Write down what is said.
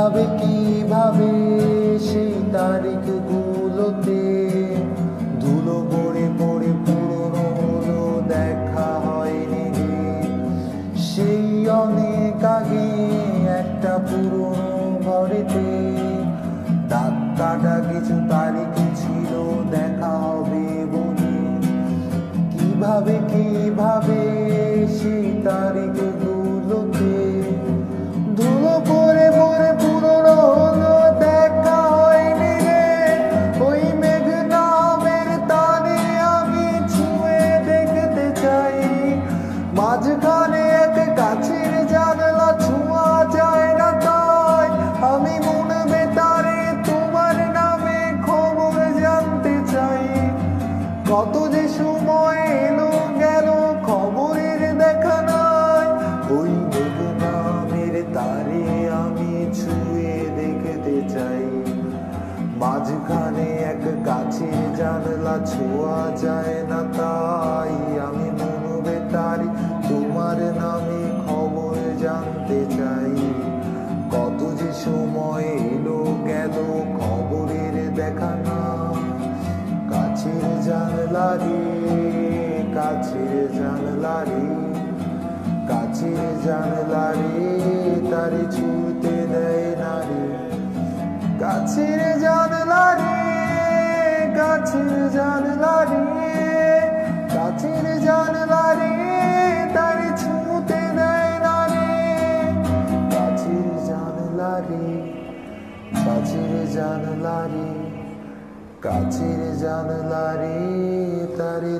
কিভাবে সেই তারিখগুলোতে ধুলো পড়ে পড়ে পুরনো হলো, দেখা হয়নি রে। সেই অনেক আগে একটা পুরনো ঘরেতে দাগ কাটা কিছু তারিখ ছিল, দেখা হবে বলে। কিভাবে সেই তারিখগুলোতে ধুলো পড়ে পড়ে পুরনো হলো, দেখা হয়নি রে। ওই মেঘ নামের তারে আমি ছুঁয়ে দেখতে চাই, মাঝখানে এক কাছের জানলা, ছোঁয়া যায় না তাই। আমি মন বেতারে তোমার নামে খবর জানতে চাই। কত যে সময় এলো গেল, খবরের দেখা নাই। ওই মেঘ নামের তারে আমি ছুঁয়ে দেখতে চাই, মাঝখানে এক কাছের জানলা, ছোঁয়া যায় না তাই। আমি মন বেতারে তোমার নামে খবর জানতে চাই। কত যে সময় এলো গেল, খবরের দেখা না। কাছের জানলা রে, কাছের জানলা রে, কাছের জানলা রে, তারে ছুঁতে দেয় না রে। কাছের জানলা রে, কাছের জানলা রে, কাছের জানলা রে, তারে ছুঁতে দেয় না রে। কাছের জানলা রে, কাছের জানলা রে, কাছের জানলা রে, তারে